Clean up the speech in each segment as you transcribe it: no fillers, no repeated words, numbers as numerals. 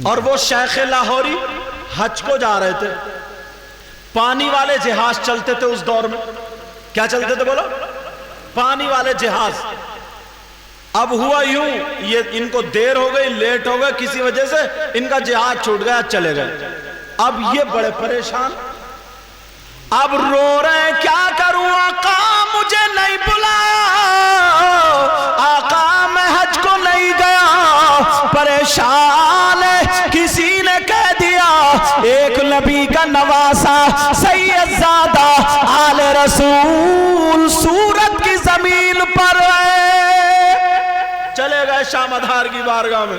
اور وہ شیخ لاہوری حج کو جا رہے تھے، پانی والے جہاز چلتے تھے اس دور میں. کیا چلتے تھے بولو؟ پانی والے جہاز. اب ہوا یوں، یہ ان کو دیر ہو گئی، لیٹ ہو گئے کسی وجہ سے، ان کا جہاز چھوٹ گیا، چلے گئے. اب یہ بڑے پریشان، اب رو رہے ہیں کیا کروں آقا مجھے نہیں بلایا، آقا میں حج کو نہیں گیا. پریشان ہے، کسی نے کہہ دیا ایک نبی کا نواسا سید زادہ آل رسول سورت کی زمین پر ہے. چلے گئے شاہ مدار کی بارگاہ میں،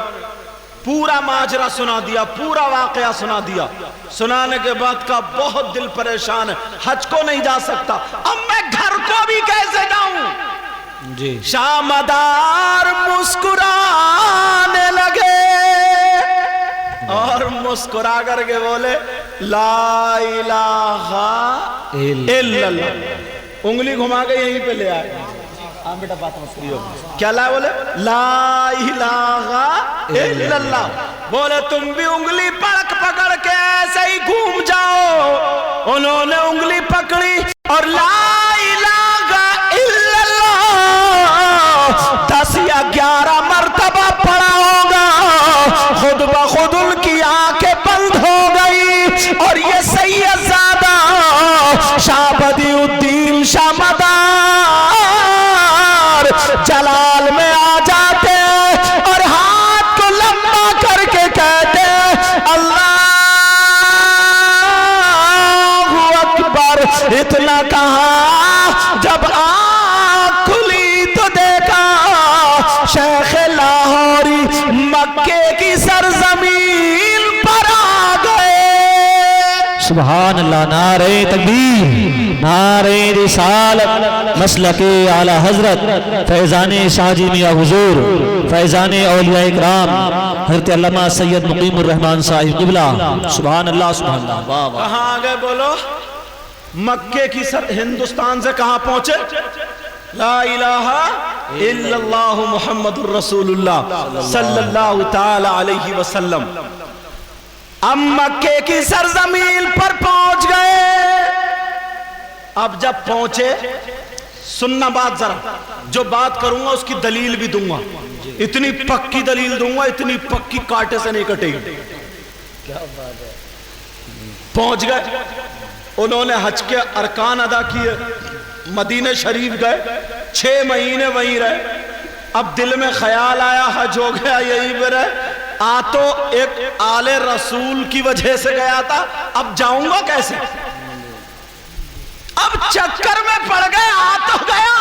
پورا ماجرا سنا دیا، پورا واقعہ سنا دیا. سنانے کے بعد کا بہت دل پریشان ہے، حج کو نہیں جا سکتا، اب میں گھر کو بھی کیسے جاؤں جی. شاہ مدار مسکرانے لگے اور مسکرا کر کے بولے لا الہ الا اللہ. انگلی گھما کے یہیں پہ لے آئے. بیٹا بات مسکری ہو کیا لا بولے لا الہ الا اللہ. بولے تم بھی انگلی پکڑ کے ایسے ہی گھوم جاؤ. انہوں نے انگلی پکڑی اور لا الہ الا اللہ 10 یا 11 مرتبہ پڑھا ہوگا. خود بخود ان کی آنکھیں بند ہو گئی اور یہ سید زادہ شاہ بدیع الدین شاہ مدار جلال میں آ جاتے ہیں اور ہاتھ کو لمبا کر کے کہتے ہیں اللہ اکبر. اتنا کہا جب آنکھ کھلی تو دیکھا شیخ لاہوری مکے کی سرزمین پر آ گئے. سبحان اللہ. نعرہ تکبیر، نعرہ رسالت، مسلک اعلی حضرت فیضان شاہ جی میاں حضور، فیضان اولیاء اکرام حضرت علامہ سید مقیم الرحمن صاحب قبلہ. سبحان اللہ سبحان اللہ. واہ واہ. کہاں آگئے بولو؟ مکے کی ہندوستان سے کہاں پہنچے؟ لا الہ الا اللہ محمد الرسول اللہ صلی اللہ تعالی علیہ وسلم. اب مکے کی سرزمین پر پہنچ گئے. اب جب پہنچے، سننا بات ذرا، جو بات کروں گا اس کی دلیل بھی دوں گا، اتنی پکی دلیل دوں گا، اتنی پکی کاٹے سے نہیں کٹے گی. پہنچ گئے، انہوں نے حج کے ارکان ادا کیے، مدینہ شریف گئے، 6 مہینے وہیں رہے. اب دل میں خیال آیا حج ہو گیا یہیں پہ رہے، آ تو ایک آل رسول کی وجہ سے گیا تھا، اب جاؤں گا کیسے؟ اب چکر میں پڑ گئے، آ تو گیا،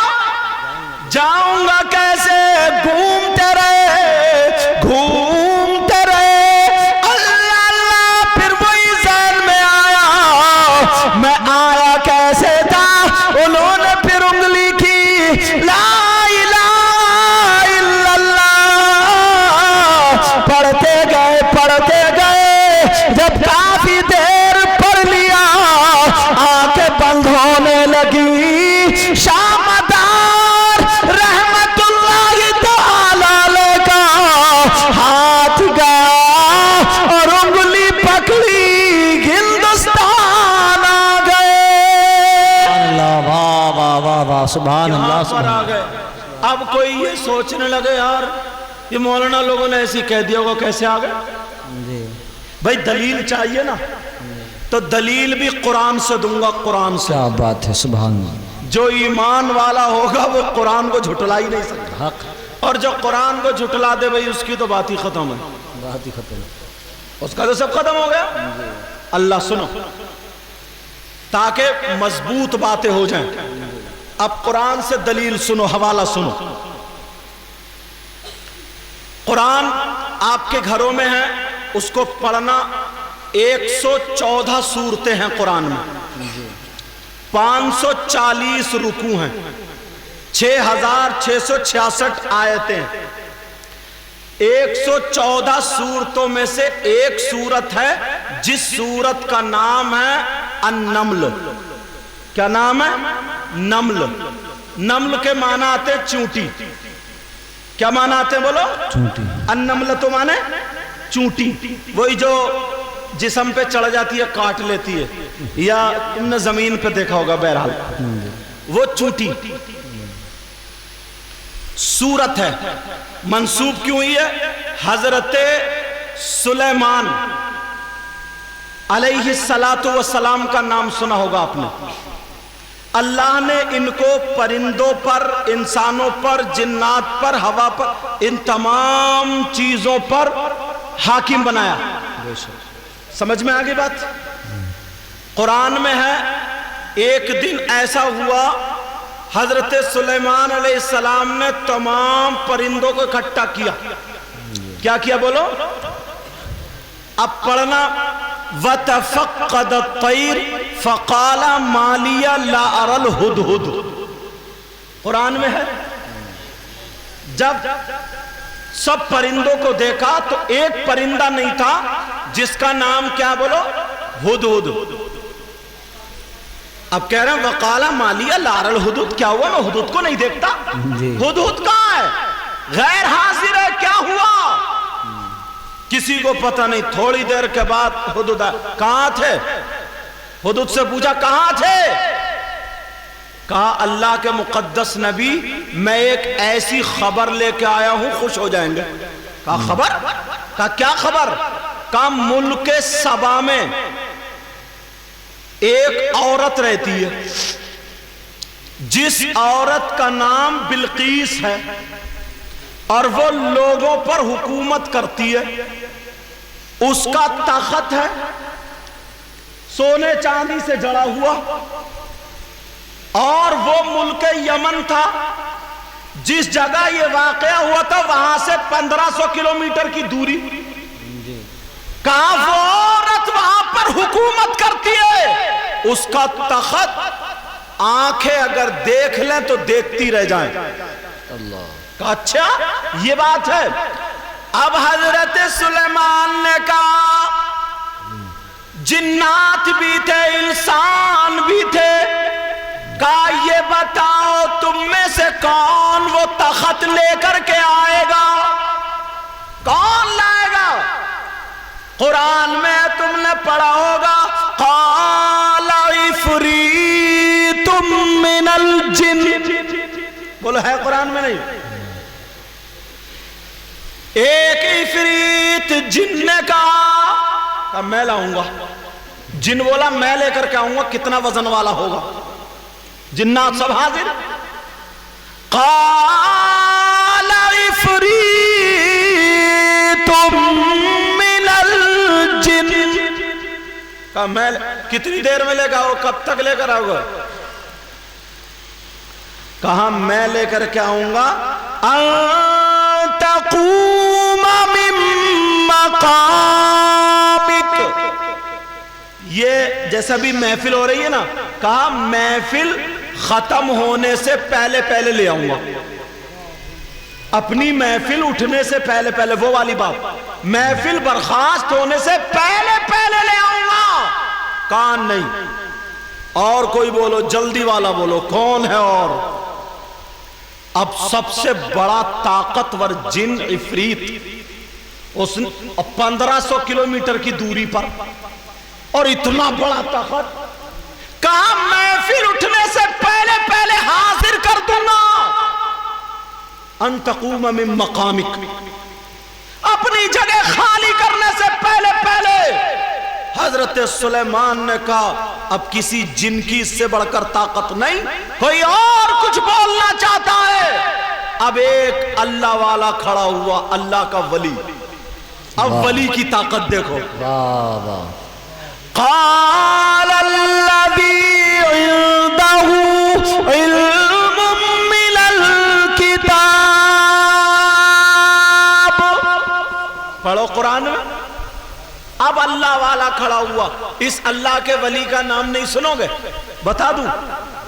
جاؤں گا کیسے؟ گھومتے رہے گھومتے رہے، اللہ اللہ. پھر وہی ذہن میں آیا میں آیا کیسے تھا. انہوں نے پھر انگلی کی لا الہ الا اللہ. پڑھتے گئے، جب کافی دیر پڑھ لیا آنکھیں بند ہونے لگی. شاہ مدار رحمت اللہ تعالی کا ہاتھ گیا اور انگلی پکڑی، ہندوستان آ گئے. اللہ. واہ واہ واہ واہ. سبحان اللہ سبحان آ اللہ. گئے. اب کوئی یہ سوچنے لگے یار یہ مولانا لوگوں نے ایسی کہہ دیا ہوگا کیسے آ گئے؟ بھائی دلیل چاہیے نا، تو دلیل بھی قرآن سے دوں گا. قرآن سے. کیا بات ہے. سبحان اللہ. جو ایمان والا ہوگا وہ قرآن کو جھٹلا ہی نہیں سکتا، حق. اور جو قرآن کو جھٹلا دے بھئی اس کی تو بات ہی ختم ہے، بات ہی ختم. اس کا تو سب ختم ہو گیا. اللہ سنو، تاکہ مضبوط باتیں ہو جائیں. اب قرآن سے دلیل سنو، حوالہ سنو. قرآن آپ کے گھروں میں ہے، اس کو پڑھنا. 114 سورتیں ہیں قرآن میں، 540 رکوع ہیں، 6666 آیتیں. 114 سورتوں میں سے ایک سورت ہے جس سورت کا نام ہے النمل. کیا نام ہے؟ نمل. نمل کے معنی آتے چونٹی. کیا معنی آتے ہیں بولو؟ چونٹی. النمل تو معنی چونٹی، وہی جو جسم پہ چڑھ جاتی ہے کاٹ لیتی ہے، یا تم نے زمین پہ دیکھا ہوگا، بہرحال وہ چونٹی صورت ہے، منسوب کیوں ہوئی ہے؟ حضرت سلیمان علیہ السلام کا نام سنا ہوگا آپ نے۔ اللہ نے ان کو پرندوں پر، انسانوں پر، جنات پر، ہوا پر، ان تمام چیزوں پر حاکم بنایا۔ سمجھ میں آگئی بات؟ قرآن میں ہے ایک دن ایسا ہوا حضرت سلیمان علیہ السلام نے تمام پرندوں کو اکٹھا کیا۔ کیا کیا بولو؟ اب پڑھنا، وَتَفَقَّدَ الطَّيْرُ فَقَالَ مَا لِيَ لَا أَرَى الْهُدْهُدْ، قرآن میں ہے جب سب پرندوں کو دیکھا تو ایک پرندہ نہیں تھا جس کا نام کیا بولو؟ ہدہد۔ اب کہہ رہے ہیں وَقَالَ مَا لِيَ لَا أَرَى الْهُدْهُدْ، کیا ہوا میں ہدہد کو نہیں دیکھتا؟ ہدہد کہاں ہے؟ غیر حاضر ہے، کیا ہوا؟ کسی کو پتہ نہیں۔ تھوڑی دیر کے بعد ہدہد کہاں تھے؟ ہدہد سے پوچھا کہاں تھے؟ کہا اللہ کے مقدس نبی میں ایک ایسی خبر لے کے آیا ہوں، خوش ہو جائیں گے۔ کہا خبر؟ کہا کیا خبر؟ کہا ملک سبا میں ایک عورت رہتی ہے جس عورت کا نام بلقیس ہے، اور وہ لوگوں پر حکومت کرتی ہے، اس کا تخت ہے سونے چاندی سے جڑا ہوا، اور وہ ملک یمن تھا، جس جگہ یہ واقعہ ہوا تھا وہاں سے 1500 کلومیٹر کی دوری۔ کہاں وہ عورت وہاں پر حکومت کرتی ہے، اس کا تخت آنکھیں اگر دیکھ لیں تو دیکھتی رہ جائیں۔ کہا اچھا یہ بات ہے۔ اب حضرت سلیمان نے کہا جنات بھی تھے، انسان بھی تھے، کہا یہ بتاؤ تم میں سے کون وہ تخت لے کر کے آئے گا؟ کون لائے گا؟ قرآن میں تم نے پڑھا ہوگا قال عفریت من الجن، بولو ہے قرآن میں نہیں؟ ایک عفریت جن نے کہا میں لاؤں گا۔ جن بولا میں لے کر کے آؤں گا، کتنا وزن والا ہوگا؟ جنات سب حاضر۔ قال عفریت من الجن، کہا میں کتنی دیر میں لے کر آؤں، کب تک لے کر آؤں گا؟ کہا میں لے کر کے آؤں گا تقوم من مقامک، یہ جیسا بھی محفل ہو رہی ہے نا، کہا محفل ختم ہونے سے پہلے پہلے لے آؤں گا، اپنی محفل اٹھنے سے پہلے پہلے، وہ والی بات، محفل برخاست ہونے سے پہلے پہلے لے آؤں گا۔ کہا نہیں، اور کوئی بولو، جلدی والا بولو، کون ہے؟ اور اب سب سے بڑا طاقتور جن عفریت، اس 1500 کلومیٹر کی دوری پر، اور اتنا بڑا طاقت، کہا محفل اٹھنے سے پہلے پہلے حاضر کر دوں گا، ان تقوم من مقامک، اپنی جگہ خالی کرنے سے پہلے پہلے۔ حضرت سلیمان نے کہا اب کسی جن کی اس سے بڑھ کر طاقت نہیں، کوئی اور کچھ بولنا چاہتا ہے۔ اب ایک اللہ والا کھڑا ہوا، اللہ کا ولی، اب ولی کی طاقت دیکھو۔ قال الذی عنده علم من الکتاب، پڑھو قرآن میں۔ اب اللہ والا کھڑا ہوا، اس اللہ کے ولی کا نام نہیں سنو گے؟ بتا دوں،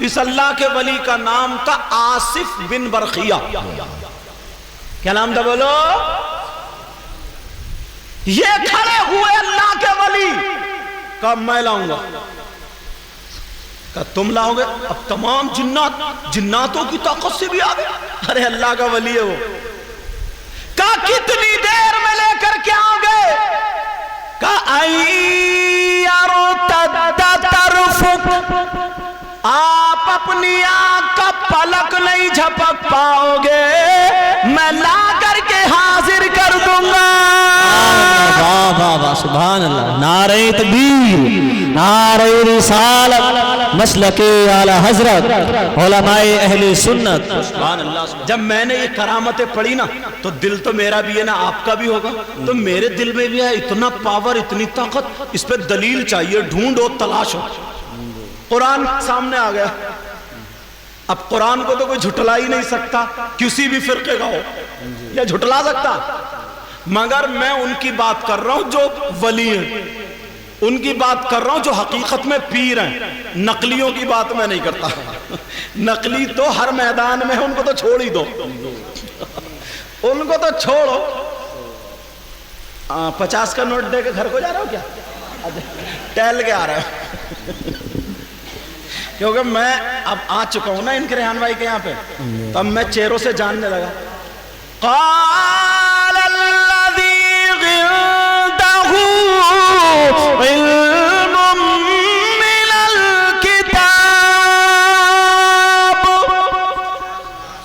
اس اللہ کے ولی کا نام تھا آصف بن برخیہ۔ کیا نام تھا بولو؟ یہ کھڑے ہوئے اللہ کے ولی، کہا میں لاؤں گا۔ کہا تم لاؤ گے؟ اب تمام جناتوں کی طاقت سے بھی آگے، ارے اللہ کا ولی ہے وہ۔ کہا کتنی دیر میں لے کر کے آؤ گے؟ کہا آپ اپنی آنکھ کا پلک نہیں جھپک پاؤ گے، میں لا کر کے حاضر کر دوں گا۔ واہ واہ واہ، سبحان اللہ، نعرہ تکبیر، نعرہ رسالت، مسلک اعلی حضرت، علماء اہل سنت، سبحان اللہ۔ جب میں نے یہ کرامتیں پڑھی نا تو دل تو میرا بھی ہے نا، آپ کا بھی ہوگا، تو میرے دل میں بھی ہے اتنا پاور، اتنی طاقت، اس پہ دلیل چاہیے، ڈھونڈو، تلاش ہو۔ قرآن سامنے آ گیا، اب قرآن کو تو کوئی جھٹلا ہی نہیں سکتا، کسی بھی فرقے کا ہو، یا جھٹلا سکتا؟ مگر میں ان کی بات کر رہا ہوں جو ولی ہیں، ان کی بات کر رہا ہوں جو حقیقت میں پیر ہیں، نقلیوں کی بات میں نہیں کرتا۔ نقلی تو ہر میدان میں ہے، ان کو تو چھوڑ ہی دو، ان کو تو چھوڑو۔ 50 کا نوٹ دے کے گھر کو جا رہا ہو کیا؟ ٹہل کے آ رہا ہے، کیونکہ میں اب آ چکا ہوں نا ان کے ریحان بھائی کے یہاں پہ، تو اب میں چہروں سے جاننے لگا۔ قال الذی عنده علم من الکتاب،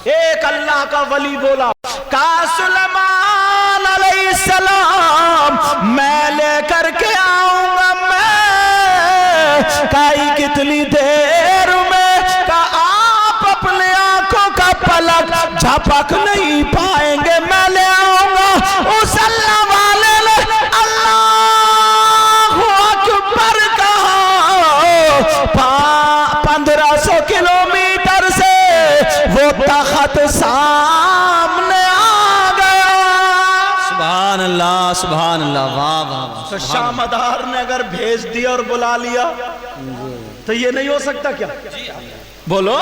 ایک اللہ کا ولی بولا، کہا سلیمان علیہ السلام میں لے کر کے آؤں گا، میں کہا کتنی دیر میں؟ کہا آپ اپنے آنکھوں کا پلک جھپک نہیں پائیں گے، میں لے آؤں گا۔ اس اللہ والے نے اللہ اکبر کہا، 1500 کلومیٹر سے وہ تخت سامنے آ گیا۔ سبحان اللہ، سبحان اللہ، واہ واہ۔ تو شامدار نے اگر بھیج دیا اور بلا لیا تو یہ نہیں ہو سکتا کیا؟ بولو،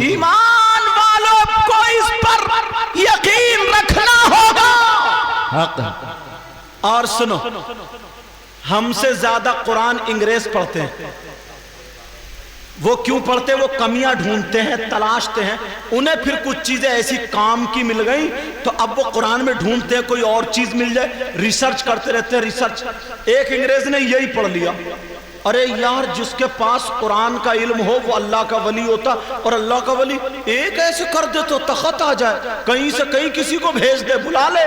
ایمان والوں کو اس پر یقین رکھنا ہوگا۔ حق۔ اور سنو، ہم سے زیادہ قرآن انگریز پڑھتے ہیں، وہ کیوں پڑھتے ہیں؟ وہ کمیاں ڈھونڈتے ہیں، تلاشتے ہیں، انہیں پھر کچھ چیزیں ایسی کام کی مل گئی تو اب وہ قرآن میں ڈھونڈتے ہیں کوئی اور چیز مل جائے، ریسرچ کرتے رہتے ہیں، ریسرچ۔ ایک انگریز نے یہی پڑھ لیا، ارے یار جس کے پاس قرآن کا علم ہو وہ اللہ کا ولی ہوتا، اور اللہ کا ولی ایک ایسے کر دے تو تخت آ جائے، کہیں سے کہیں کسی کو بھیج دے، بلا لے،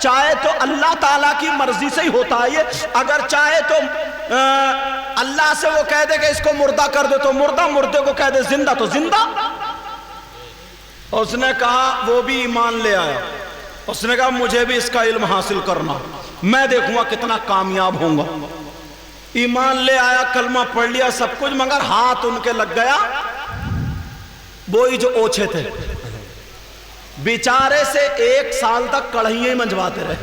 چاہے تو اللہ تعالیٰ کی مرضی سے ہی ہوتا ہے یہ، اگر چاہے تو اللہ سے وہ کہہ دے کہ اس کو مردہ کر دے تو مردہ، مردے کو کہہ دے زندہ تو زندہ۔ اس نے کہا، وہ بھی ایمان لے آیا، اس نے کہا مجھے بھی اس کا علم حاصل کرنا، میں دیکھوں گا کتنا کامیاب ہوں گا۔ ایمان لے آیا، کلمہ پڑھ لیا، سب کچھ، مگر ہاتھ ان کے لگ گیا وہی جو اوچھے تھے، بیچارے سے 1 سال تک کڑھائیاں ہی منجواتے رہے،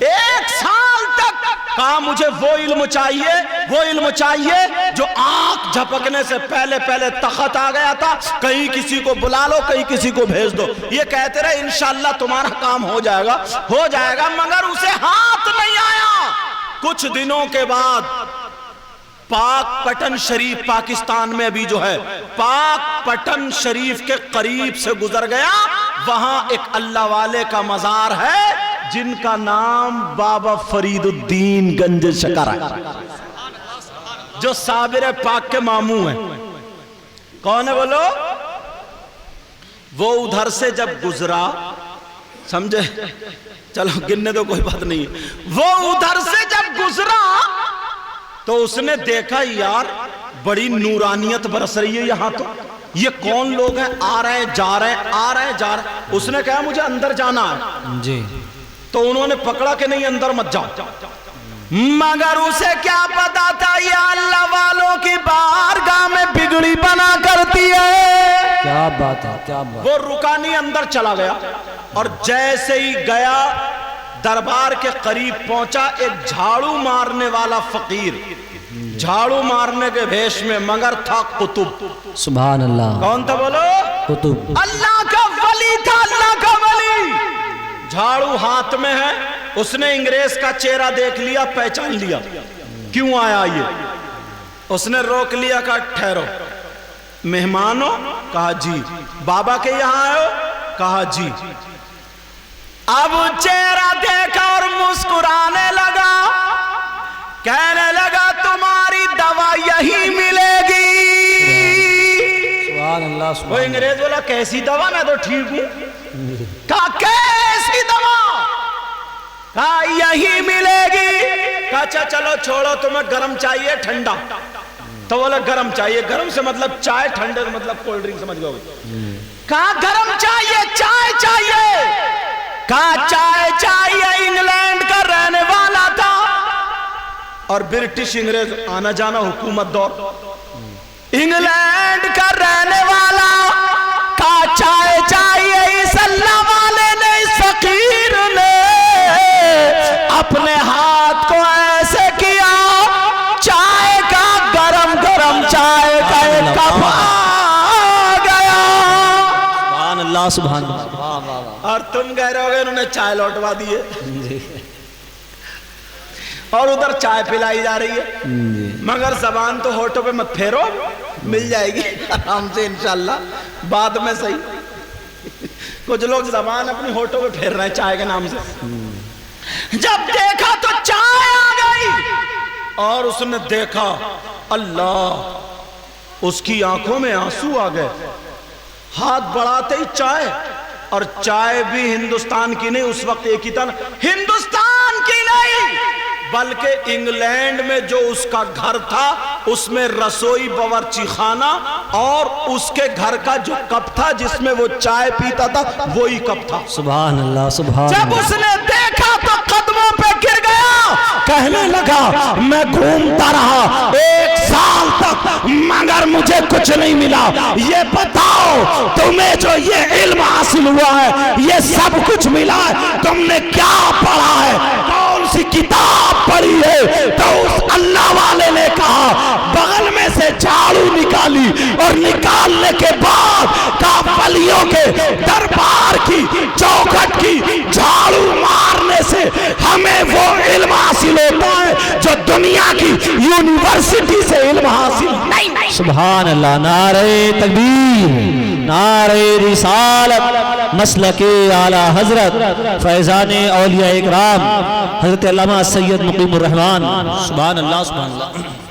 1 سال تک۔ کہا مجھے وہ علم چاہیے، وہ علم چاہیے جو آنکھ جھپکنے سے پہلے پہلے تخت آ گیا تھا، کہیں کسی کو بلا لو، کہیں کسی کو بھیج دو، یہ کہتے رہے انشاءاللہ تمہارا کام ہو جائے گا، ہو جائے گا، مگر اسے ہاتھ نہیں آیا۔ کچھ دنوں کے بعد پاک پٹن شریف، پاکستان میں ابھی جو ہے، پاک پٹن شریف کے قریب سے گزر گیا، وہاں ایک اللہ والے کا مزار ہے جن کا نام بابا فرید الدین گنج شکر ہے، جو صابر پاک کے ماموں ہیں۔ کون ہے بولو؟ وہ ادھر سے جب گزرا، سمجھے، چلو گننے تو کوئی بات نہیں ہے، وہ ادھر سے جب گزرا تو اس نے دیکھا یار بڑی نورانیت برس رہی ہے یہاں، تو یہ کون لوگ ہیں؟ آ رہے ہیں جا رہے ہیں، آ رہے ہیں جا رہے ہیں۔ اس نے کہا مجھے اندر جانا ہے جی، تو انہوں نے پکڑا کہ نہیں اندر مت جاؤ، مگر اسے کیا پتا تھا یہ اللہ والوں کی بارگاہ میں بگڑی بنا کرتی ہے۔ کیا بات ہے، کیا بات۔ وہ رکا نہیں، اندر چلا گیا، اور جیسے ہی گیا دربار کے قریب پہنچا، ایک جھاڑو مارنے والا فقیر، جھاڑو مارنے کے بھیش میں، مگر تھا قطب۔ سبحان اللہ۔ کون تھا بولو؟ قطب۔ اللہ کا ولی تھا، اللہ کا ولی۔ جھاڑو ہاتھ میں ہے، اس نے انگریز کا چہرہ دیکھ لیا، پہچان لیا، کیوں آیا یہ؟ اس نے روک لیا، کہا ٹھہرو، مہمان ہو؟ کہا جی۔ بابا کے یہاں آئے ہو؟ کہا جی۔ اب چہرہ دیکھا اور مسکرانے لگا، کہنے لگا تمہاری دوا یہی ملے گی۔ سبحان اللہ وہ سبحان انگریز بولا کیسی دوا، میں تو ٹھیک ہوں۔ کہا کیسی دوا؟ کہا یہی ملے گی۔ کہا اچھا چلو چھوڑو، تمہیں گرم چاہیے ٹھنڈا؟ تو بولا گرم چاہیے، گرم سے مطلب چائے، ٹھنڈے سے مطلب کولڈ ڈرنک، سمجھ گئے؟ کہا گرم چاہیے، چائے چاہیے؟ کہا چائے چاہیے۔ انگلینڈ کا رہنے والا تھا اور برٹش انگریز آنا جانا حکومت دور، انگلینڈ کا رہنے والا کہا چائے چاہیے۔ اس اللہ والے نے، اس فقیر نے اپنے ہاتھ کو ایسے کیا، چائے کا گرم گرم چائے کا ایک کپ آ گیا۔ سبحان اللہ سبحان اللہ۔ اور تم کہہ رہے ہو گے انہوں نے چائے لوٹوا دیے، اور ادھر چائے پلائی جا رہی ہے، مگر زبان تو ہونٹوں پہ مت پھیرو، مل جائے گی آرام سے انشاءاللہ بعد میں صحیح۔ کچھ لوگ زبان اپنی ہونٹوں پہ پھیر رہے ہیں چائے کے نام سے۔ جب دیکھا تو چائے آ گئی، اور اس نے دیکھا اللہ، اس کی آنکھوں میں آنسو آ گئے، ہاتھ بڑھاتے ہی چائے، اور چائے بھی ہندوستان کی نہیں، اس وقت ایک ہی تھا، ہندوستان کی نہیں بلکہ انگلینڈ میں جو اس کا گھر تھا اس میں رسوئی باورچی خانہ اور اس کے گھر کا جو کپ تھا جس میں وہ چائے پیتا تھا وہی کپ تھا۔ سبحان اللہ سبحان جب اللہ۔ اس نے دیکھا تو قدموں پہ گر گیا، کہنے لگا میں گھومتا رہا 1 سال تک مگر مجھے کچھ نہیں ملا، یہ بتاؤ تمہیں جو یہ علم حاصل ہوا ہے، یہ سب کچھ ملا ہے، تم نے کیا پڑھا ہے، کون سی کتاب پڑھی ہے؟ تو اس اللہ والے نے کہا، بغل میں سے جھاڑو نکالی اور نکالنے کے بعد کہا ولیوں کے دربار کی چوکھٹ کی جھاڑو مارنے سے ہمیں وہ علم حاصل ہوتا ہے جو دنیا کی یونیورسٹی سے علم حاصل نہیں۔ سبحان اللہ، نعرہ تکبیر، نعرہ رسالت، مسلک اعلیٰ حضرت فیضان اولیاء اکرام حضرت علامہ سید مقیم الرحمن، سبحان اللہ سبحان اللہ۔